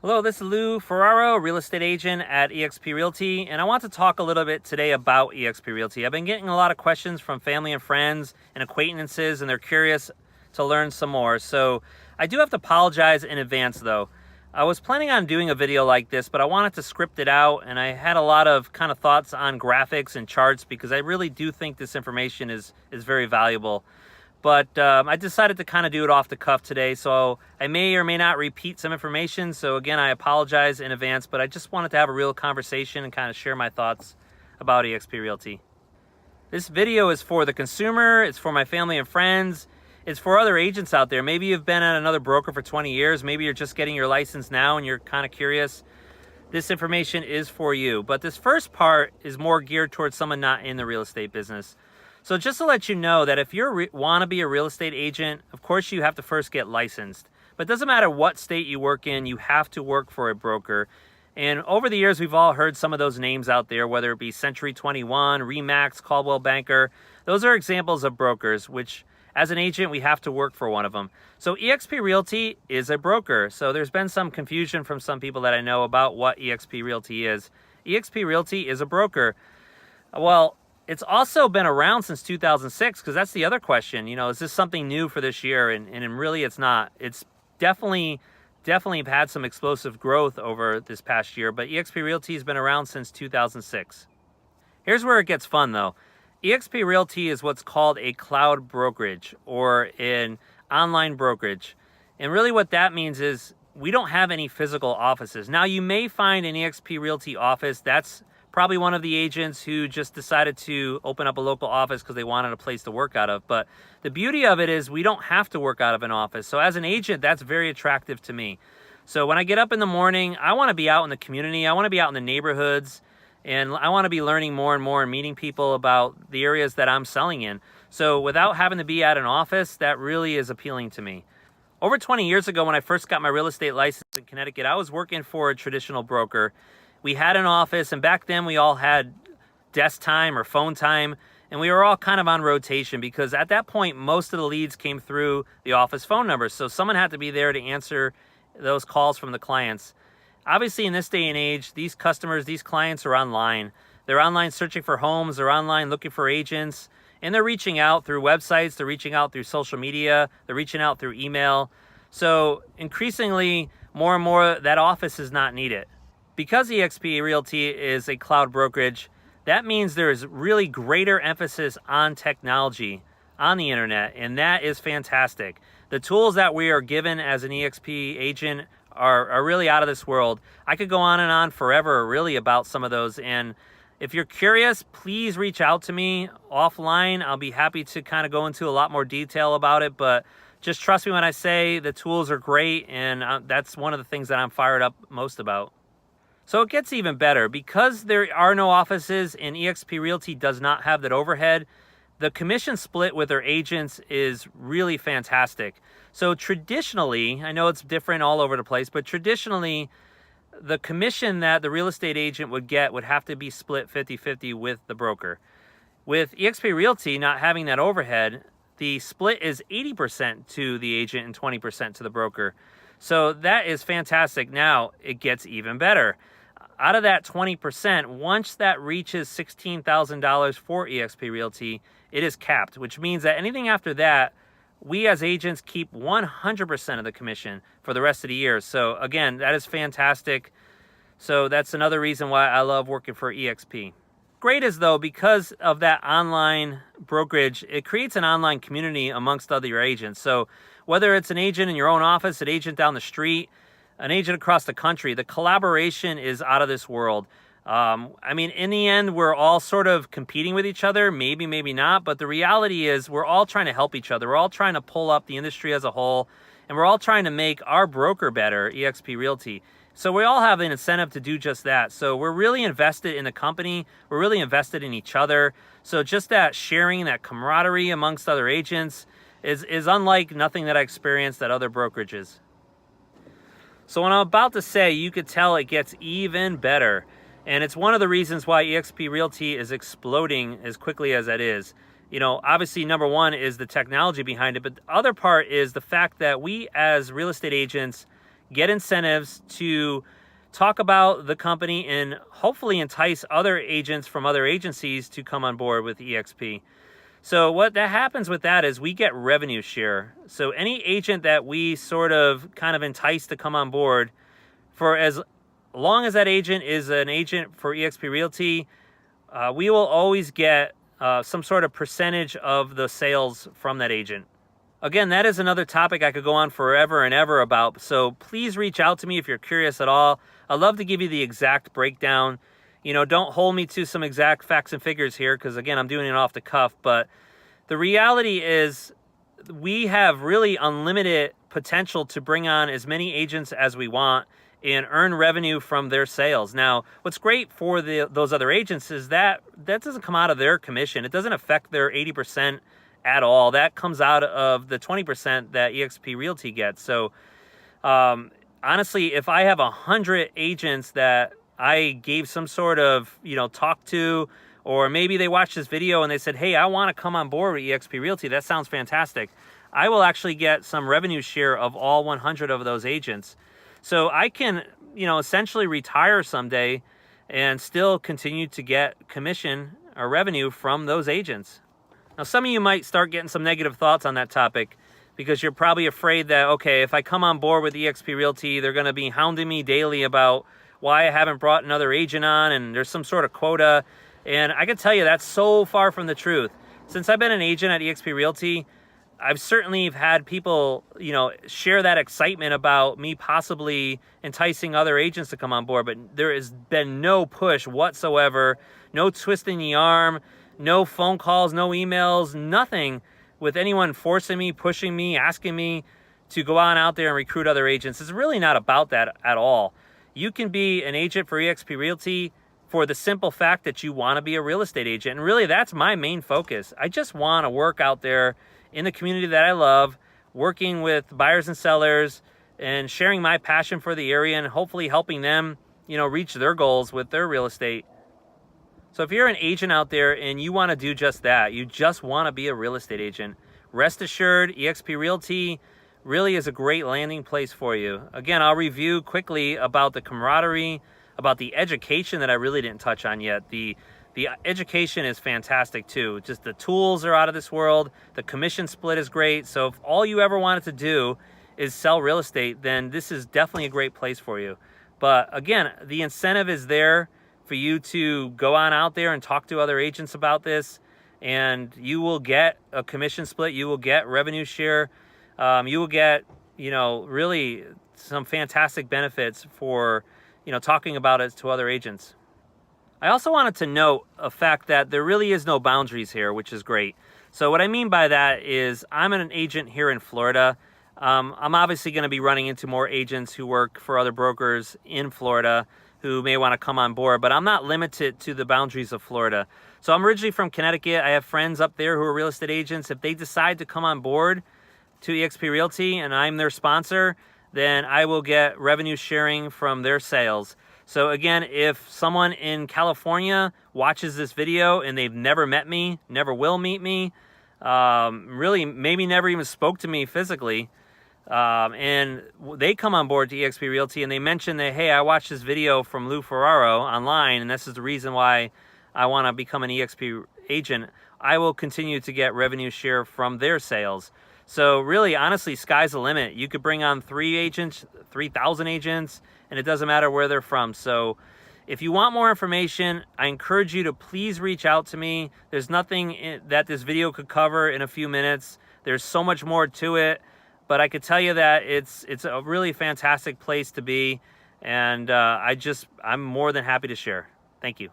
Hello, this is Lou Ferraro, real estate agent at eXp Realty, and I want to talk a little bit today about eXp Realty. I've been getting a lot of questions from family and friends and acquaintances, and they're curious to learn some more. So I do have to apologize in advance, though. I was planning on doing a video like this, but I wanted to script it out, and I had a lot of kind of thoughts on graphics and charts because I really do think this information is very valuable. But I decided to kind of do it off the cuff today, so I may or may not repeat some information. So again, I apologize in advance, but I just wanted to have a real conversation and kind of share my thoughts about eXp Realty. This video is for the consumer, it's for my family and friends, it's for other agents out there. Maybe you've been at another broker for 20 years, maybe you're just getting your license now and you're kind of curious. This information is for you. But this first part is more geared towards someone not in the real estate business. So just to let you know that if you want to be a real estate agent, of course you have to first get licensed. But it doesn't matter what state you work in, you have to work for a broker. And over the years, we've all heard some of those names out there, whether it be Century 21, Remax, Caldwell Banker. Those are examples of brokers, which as an agent, we have to work for one of them. So eXp Realty is a broker. So there's been some confusion from some people that I know about what eXp Realty is. eXp Realty is a broker. Well, it's also been around since 2006, because that's the other question. You know, is this something new for this year? And really, it's not. It's definitely had some explosive growth over this past year, but eXp Realty has been around since 2006. Here's where it gets fun, though. eXp Realty is what's called a cloud brokerage or an online brokerage. And really what that means is we don't have any physical offices. Now, you may find an eXp Realty office that's probably one of the agents who just decided to open up a local office because they wanted a place to work out of. But the beauty of it is we don't have to work out of an office. So as an agent, that's very attractive to me. So when I get up in the morning, I want to be out in the community. I want to be out in the neighborhoods. And I want to be learning more and more and meeting people about the areas that I'm selling in. So without having to be at an office, that really is appealing to me. Over 20 years ago, when I first got my real estate license in Connecticut, I was working for a traditional broker. We had an office, and back then we all had desk time or phone time, and we were all kind of on rotation because at that point, most of the leads came through the office phone numbers. So someone had to be there to answer those calls from the clients. Obviously, in this day and age, these customers, these clients are online. They're online searching for homes, they're online looking for agents, and they're reaching out through websites, they're reaching out through social media, they're reaching out through email. So increasingly, more and more, that office is not needed. Because eXp Realty is a cloud brokerage, that means there is really greater emphasis on technology on the internet, and that is fantastic. The tools that we are given as an eXp agent are really out of this world. I could go on and on forever really about some of those, and if you're curious, please reach out to me offline. I'll be happy to kind of go into a lot more detail about it, but just trust me when I say the tools are great, and that's one of the things that I'm fired up most about. So it gets even better. Because there are no offices and eXp Realty does not have that overhead, the commission split with their agents is really fantastic. So traditionally, I know it's different all over the place, but traditionally, the commission that the real estate agent would get would have to be split 50-50 with the broker. With eXp Realty not having that overhead, the split is 80% to the agent and 20% to the broker. So that is fantastic. Now, it gets even better. Out of that 20%, once that reaches $16,000 for eXp Realty, it is capped, which means that anything after that, we as agents keep 100% of the commission for the rest of the year. So again, that is fantastic. So that's another reason why I love working for eXp. Great is though, because of that online brokerage, it creates an online community amongst other agents. So whether it's an agent in your own office, an agent down the street, an agent across the country, the collaboration is out of this world. I mean, in the end, we're all sort of competing with each other, maybe, maybe not, but the reality is we're all trying to help each other. We're all trying to pull up the industry as a whole, and we're all trying to make our broker better, eXp Realty. So we all have an incentive to do just that. So we're really invested in the company. We're really invested in each other. So just that sharing, that camaraderie amongst other agents is unlike nothing that I experienced at other brokerages. So what I'm about to say, you could tell it gets even better. And it's one of the reasons why eXp Realty is exploding as quickly as it is. You know, obviously, number one is the technology behind it, but the other part is the fact that we as real estate agents get incentives to talk about the company and hopefully entice other agents from other agencies to come on board with eXp. So what that happens with that is we get revenue share. So any agent that we sort of kind of entice to come on board, for as long as that agent is an agent for eXp Realty, we will always get some sort of percentage of the sales from that agent. Again, that is another topic I could go on forever and ever about. So please reach out to me if you're curious at all. I'd love to give you the exact breakdown. You know, don't hold me to some exact facts and figures here, because again, I'm doing it off the cuff. But the reality is we have really unlimited potential to bring on as many agents as we want and earn revenue from their sales. Now, what's great for those other agents is that doesn't come out of their commission. It doesn't affect their 80% at all. That comes out of the 20% that eXp Realty gets. So honestly, if I have 100 agents that I gave some sort of, talk to, or maybe they watched this video and they said, hey, I want to come on board with eXp Realty, that sounds fantastic, I will actually get some revenue share of all 100 of those agents. So I can, essentially retire someday and still continue to get commission or revenue from those agents. Now, some of you might start getting some negative thoughts on that topic because you're probably afraid that, okay, if I come on board with eXp Realty, they're going to be hounding me daily about why I haven't brought another agent on and there's some sort of quota. And I can tell you that's so far from the truth. Since I've been an agent at eXp Realty, I've certainly had people, share that excitement about me possibly enticing other agents to come on board, but there has been no push whatsoever, no twisting the arm, no phone calls, no emails, nothing with anyone forcing me, pushing me, asking me to go on out there and recruit other agents. It's really not about that at all. You can be an agent for eXp Realty for the simple fact that you want to be a real estate agent. And really, that's my main focus. I just want to work out there in the community that I love, working with buyers and sellers and sharing my passion for the area and hopefully helping them, reach their goals with their real estate. So if you're an agent out there and you want to do just that, you just want to be a real estate agent, rest assured eXp Realty really is a great landing place for you. Again, I'll review quickly about the camaraderie, about the education that I really didn't touch on yet. The education is fantastic too. Just the tools are out of this world. The commission split is great. So if all you ever wanted to do is sell real estate, then this is definitely a great place for you. But again, the incentive is there for you to go on out there and talk to other agents about this, and you will get a commission split. You will get revenue share. You will get, really some fantastic benefits for, talking about it to other agents. I also wanted to note a fact that there really is no boundaries here, which is great. So what I mean by that is I'm an agent here in Florida. I'm obviously going to be running into more agents who work for other brokers in Florida who may want to come on board, but I'm not limited to the boundaries of Florida. So I'm originally from Connecticut. I have friends up there who are real estate agents. If they decide to come on board to eXp Realty and I'm their sponsor, then I will get revenue sharing from their sales. So again, if someone in California watches this video and they've never met me, never will meet me, really maybe never even spoke to me physically, and they come on board to eXp Realty and they mention that, hey, I watched this video from Lou Ferraro online and this is the reason why I want to become an eXp agent, I will continue to get revenue share from their sales. So really, honestly, sky's the limit. You could bring on 3 agents, 3,000 agents, and it doesn't matter where they're from. So if you want more information, I encourage you to please reach out to me. There's nothing that this video could cover in a few minutes. There's so much more to it, but I could tell you that it's a really fantastic place to be, and I'm more than happy to share. Thank you.